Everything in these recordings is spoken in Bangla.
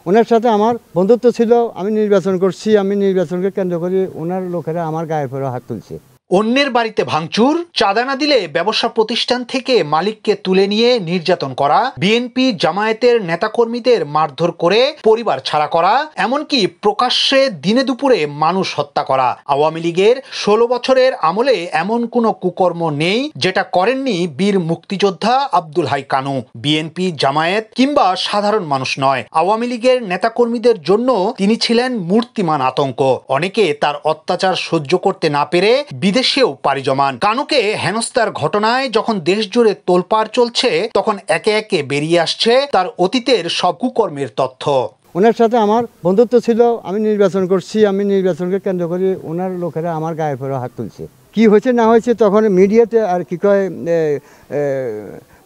ওনার সাথে আমার বন্ধুত্ব ছিল, আমি নির্বাচন করছি, আমি নির্বাচনকে কেন্দ্র করে ওনার লোকেরা আমার গায়ের পরে হাত তুলছে। অন্যের বাড়িতে ভাঙচুর, চাঁদা না দিলে ব্যবসা প্রতিষ্ঠান থেকে মালিককে তুলে নিয়ে নির্যাতন করা, বিএনপি জামায়াতের নেতাকর্মীদের মারধর করে পরিবার ছাড়া করা, এমনকি প্রকাশ্যে দিনে দুপুরে মানুষ হত্যা করা। আওয়ামী লীগের ১৬ বছরের আমলে এমন কোনো কুকর্ম নেই যেটা করেননি বীর মুক্তিযোদ্ধা আব্দুল হাই কানু। বিএনপি জামায়াত কিংবা সাধারণ মানুষ নয়, আওয়ামী লীগের নেতাকর্মীদের জন্য তিনি ছিলেন মূর্তিমান আতঙ্ক। অনেকে তার অত্যাচার সহ্য করতে না পেরে দেশেও পাড়ি জমান। কানুকে হেনস্থার ঘটনায় যখন দেশ জুড়ে তোলপাড় চলছে, তখন একে একে বেরিয়ে আসছে তার অতীতের সব কুকর্মের তথ্য। ওনার সাথে আমার বন্ধুত্ব ছিল, আমি নির্বাচন করছি, আমি নির্বাচনকে কেন্দ্র করে ওনার লোকেরা আমার গায়ের পরে হাত তুলছে। কি হয়েছে না হয়েছে তখন মিডিয়াতে আর কি কয়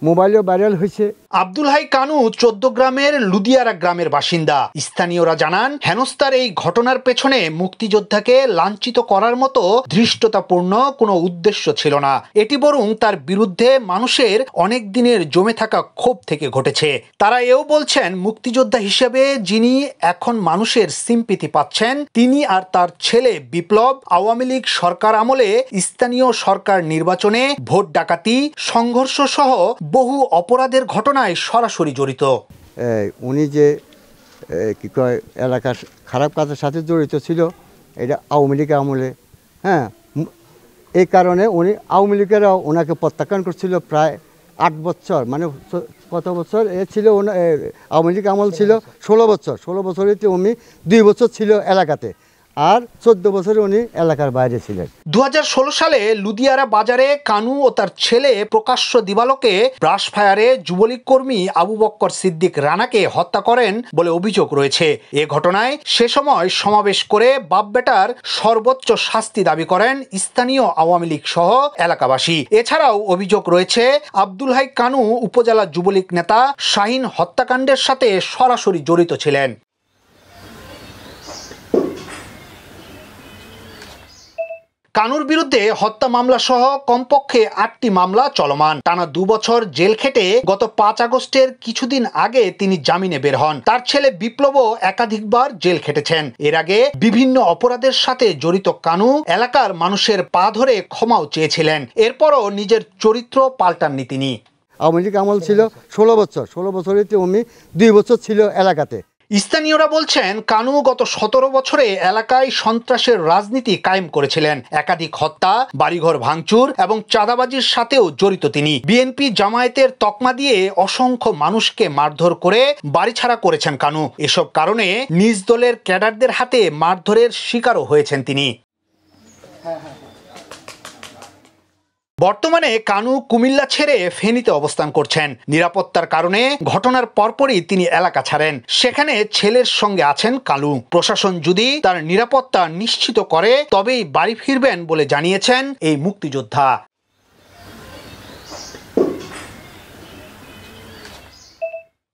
মোবাইলেও ভাইরাল হয়েছে। আব্দুল হাই কানু ১৪ গ্রামের লুদিয়ারা গ্রামের বাসিন্দা। স্থানীয়রা জানান, হেনস্থার এই ঘটনার পেছনে মুক্তিযোদ্ধাকে লাঞ্ছিত করার মতো ধৃষ্টতাপূর্ণ কোনো উদ্দেশ্য ছিল না। এটি বরং তার বিরুদ্ধে মানুষের অনেক দিনের জমে থাকা ক্ষোভ থেকে ঘটেছে। তারা এও বলছেন, মুক্তিযোদ্ধা হিসেবে যিনি এখন মানুষের সিম্পিতি পাচ্ছেন, তিনি আর তার ছেলে বিপ্লব আওয়ামী লীগ সরকার আমলে স্থানীয় সরকার নির্বাচনে ভোট ডাকাতি, সংঘর্ষ সহ বহু অপরাধের ঘটনায় সরাসরি জড়িত। উনি যে কি কয় এলাকার খারাপ কাজের সাথে জড়িত ছিল, এটা আওয়ামী লীগ আমলে। হ্যাঁ, এই কারণে উনি আওয়ামী লীগেরাও ওনাকে প্রত্যাখ্যান করছিল প্রায় ৮ বছর। মানে কত বছর এ ছিল, আওয়ামী লীগ আমল ছিল ১৬ বছর। ১৬ বছরেতে উনি ২ বছর ছিল এলাকাতে, আর ১৪ বছরে উনি এলাকার বাইরে ছিলেন। ২০১৬ সালে লুদিয়ারা বাজারে কানু ও তার ছেলে প্রকাশ্য দিবালোকে ব্রাশ ফায়ারে যুবলীগ কর্মী আবু বক্কর সিদ্দিক রানাকে হত্যা করেন বলে অভিযোগ রয়েছে। এ ঘটনায় সে সময় সমাবেশ করে বাপ বেটার সর্বোচ্চ শাস্তি দাবি করেন স্থানীয় আওয়ামী লীগ সহ এলাকাবাসী। এছাড়াও অভিযোগ রয়েছে, আব্দুল হাই কানু উপজেলা যুবলীগ নেতা শাহিন হত্যাকাণ্ডের সাথে সরাসরি জড়িত ছিলেন। কানুর বিরুদ্ধে হত্যা মামলা সহ কমপক্ষে ৮টি মামলা চলমান। টানা ২ বছর জেল খেটে গত ৫ আগস্টের কিছুদিন আগে তিনি জামিনে বের হন। তার ছেলে বিপ্লবও একাধিকবার জেল খেটেছেন। এর আগে বিভিন্ন অপরাধের সাথে জড়িত কানু এলাকার মানুষের পা ধরে ক্ষমাও চেয়েছিলেন। এরপরও নিজের চরিত্র পাল্টাননি তিনি। আওয়ামী লীগ আমল ছিল ১৬ বছর। ১৬ বছরেতে উনি ২ বছর ছিল এলাকাতে। স্থানীয়রা বলছেন, কানু গত ১৭ বছরে এলাকায় সন্ত্রাসের রাজনীতি কায়েম করেছিলেন। একাধিক হত্যা, বাড়িঘর ভাঙচুর এবং চাঁদাবাজির সাথেও জড়িত তিনি। বিএনপি জামায়াতের তকমা দিয়ে অসংখ্য মানুষকে মারধর করে বাড়িছাড়া করেছেন কানু। এসব কারণে নিজ দলের ক্যাডারদের হাতে মারধরের শিকারও হয়েছেন তিনি। বর্তমানে কানু কুমিল্লা ছেড়ে ফেনীতে অবস্থান করছেন। নিরাপত্তার কারণে ঘটনার পরপরই তিনি এলাকা ছাড়েন। সেখানে ছেলের সঙ্গে আছেন কানু। প্রশাসন যদি তার নিরাপত্তা নিশ্চিত করে তবেই বাড়ি ফিরবেন বলে জানিয়েছেন এই মুক্তিযোদ্ধা।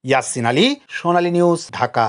ইয়াসিন আলী, সোনালী নিউজ, ঢাকা।